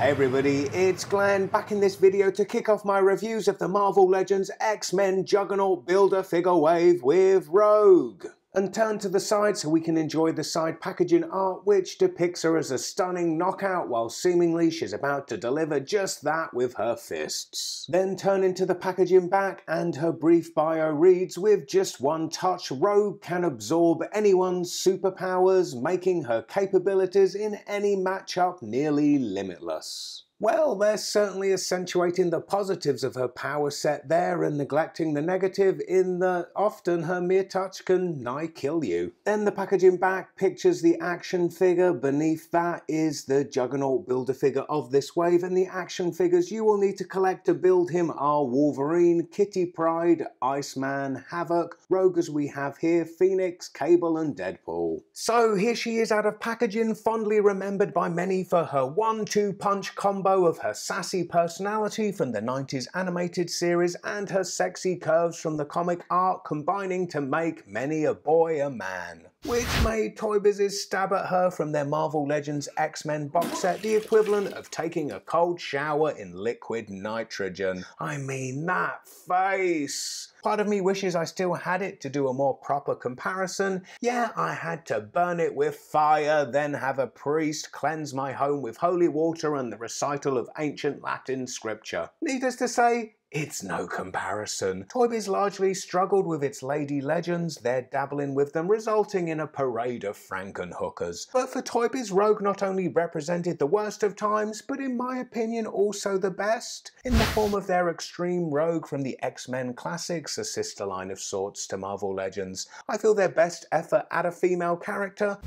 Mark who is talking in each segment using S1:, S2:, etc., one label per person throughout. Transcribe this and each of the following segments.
S1: Hey everybody, it's Glenn back in this video to kick off my reviews of the Marvel Legends X-Men Juggernaut Build-A-Figure wave with Rogue. And turn to the side so we can enjoy the side packaging art, which depicts her as a stunning knockout while seemingly she's about to deliver just that with her fists. Then turn into the packaging back and her brief bio reads, with just one touch, Rogue can absorb anyone's superpowers, making her capabilities in any matchup nearly limitless. Well, they're certainly accentuating the positives of her power set there and neglecting the negative in that often her mere touch can nigh kill you. Then the packaging back pictures the action figure. Beneath that is the Juggernaut Build-A-Figure of this wave, and the action figures you will need to collect to build him are Wolverine, Kitty Pryde, Iceman, Havoc, Rogue as we have here, Phoenix, Cable and Deadpool. So here she is out of packaging, fondly remembered by many for her 1-2 punch combo of her sassy personality from the 90s animated series and her sexy curves from the comic art, combining to make many a boy a man. Which made Toy Biz's stab at her from their Marvel Legends X-Men box set the equivalent of taking a cold shower in liquid nitrogen. I mean, that face! Part of me wishes I still had it to do a more proper comparison. Yeah, I had to burn it with fire, then have a priest cleanse my home with holy water and the recital of ancient Latin scripture. Needless to say, it's no comparison. Toy Biz largely struggled with its Lady Legends, their dabbling with them resulting in a parade of Frankenhookers. But for Toy Biz, Rogue not only represented the worst of times, but in my opinion also the best, in the form of their Extreme Rogue from the X-Men Classics, a sister line of sorts to Marvel Legends. I feel their best effort at a female character.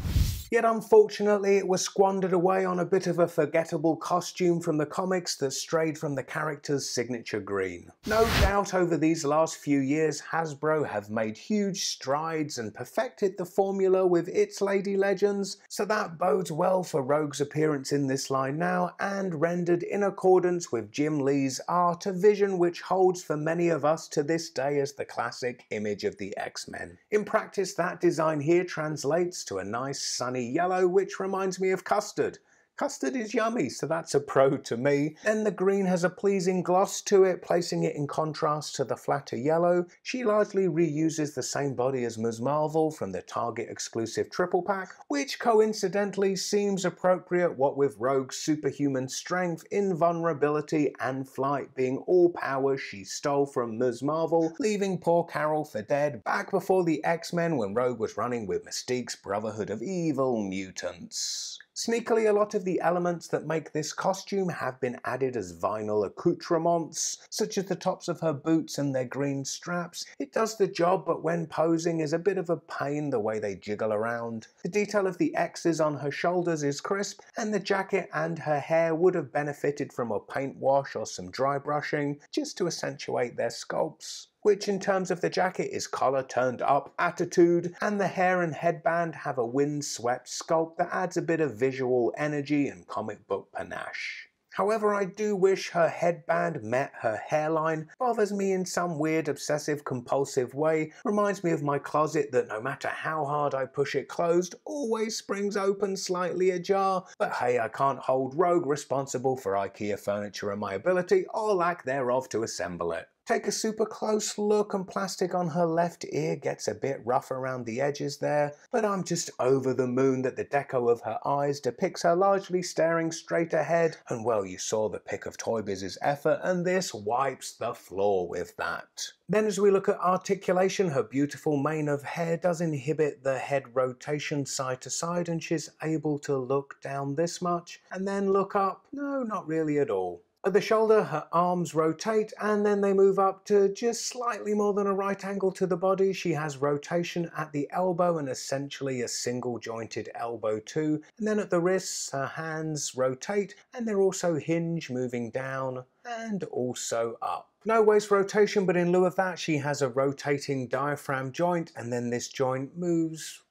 S1: Yet unfortunately it was squandered away on a bit of a forgettable costume from the comics that strayed from the character's signature green. No doubt over these last few years Hasbro have made huge strides and perfected the formula with its Lady Legends, so that bodes well for Rogue's appearance in this line now, and rendered in accordance with Jim Lee's art, a vision which holds for many of us to this day as the classic image of the X-Men. In practice, that design here translates to a nice sunny yellow, which reminds me of custard. Custard is yummy, so that's a pro to me. Then the green has a pleasing gloss to it, placing it in contrast to the flatter yellow. She largely reuses the same body as Ms. Marvel from the Target exclusive triple pack, which coincidentally seems appropriate, what with Rogue's superhuman strength, invulnerability and flight being all powers she stole from Ms. Marvel, leaving poor Carol for dead back before the X-Men when Rogue was running with Mystique's Brotherhood of Evil Mutants. Sneakily, a lot of the elements that make this costume have been added as vinyl accoutrements, such as the tops of her boots and their green straps. It does the job, but when posing is a bit of a pain the way they jiggle around. The detail of the X's on her shoulders is crisp, and the jacket and her hair would have benefited from a paint wash or some dry brushing, just to accentuate their sculpts. Which in terms of the jacket is collar turned up attitude, and the hair and headband have a wind-swept sculpt that adds a bit of visual energy and comic book panache. However, I do wish her headband met her hairline. Bothers me in some weird obsessive compulsive way. Reminds me of my closet that no matter how hard I push it closed, always springs open slightly ajar. But hey, I can't hold Rogue responsible for IKEA furniture and my ability, or lack thereof, to assemble it. Take a super close look and plastic on her left ear gets a bit rough around the edges there, but I'm just over the moon that the deco of her eyes depicts her largely staring straight ahead, and well, you saw the pic of Toy Biz's effort, and this wipes the floor with that. Then as we look at articulation, her beautiful mane of hair does inhibit the head rotation side to side, and she's able to look down this much and then look up. No, not really at all. At the shoulder, her arms rotate and then they move up to just slightly more than a right angle to the body. She has rotation at the elbow and essentially a single jointed elbow too. And then at the wrists, her hands rotate and they're also hinge, moving down and also up. No waist rotation, but in lieu of that, she has a rotating diaphragm joint, and then this joint moves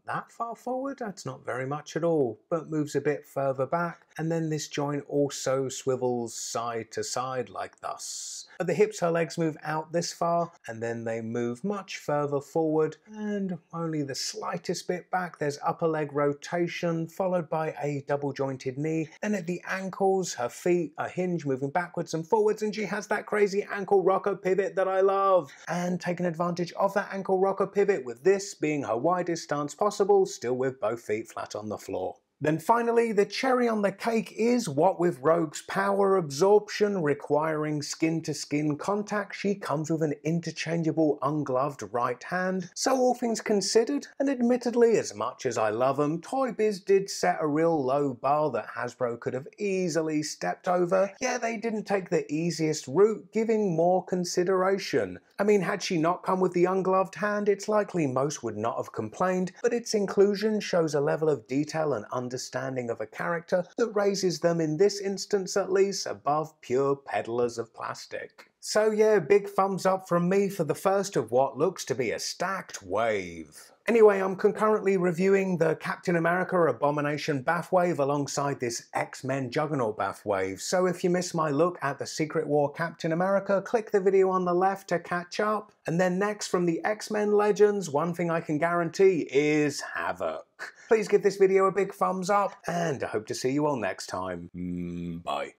S1: that far forward, that's not very much at all, but moves a bit further back, and then this joint also swivels side to side like thus. At the hips her legs move out this far, and then they move much further forward, and only the slightest bit back. There's upper leg rotation, followed by a double jointed knee. Then at the ankles, her feet are hinged, moving backwards and forwards, and she has that crazy ankle rocker pivot that I love. And taking advantage of that ankle rocker pivot, with this being her widest stance possible, still with both feet flat on the floor. Then finally, the cherry on the cake is, what with Rogue's power absorption requiring skin-to-skin contact, she comes with an interchangeable ungloved right hand. So all things considered, and admittedly as much as I love them, Toy Biz did set a real low bar that Hasbro could have easily stepped over. Yeah, they didn't take the easiest route, giving more consideration. I mean, had she not come with the ungloved hand, it's likely most would not have complained, but its inclusion shows a level of detail and understanding of a character that raises them, in this instance at least, above pure peddlers of plastic. So yeah, big thumbs up from me for the first of what looks to be a stacked wave. Anyway, I'm concurrently reviewing the Captain America Abomination Bath Wave alongside this X-Men Juggernaut Bath Wave, so if you missed my look at the Secret War Captain America, click the video on the left to catch up. And then next, from the X-Men Legends, one thing I can guarantee is Havoc. Please give this video a big thumbs up, and I hope to see you all next time. Bye.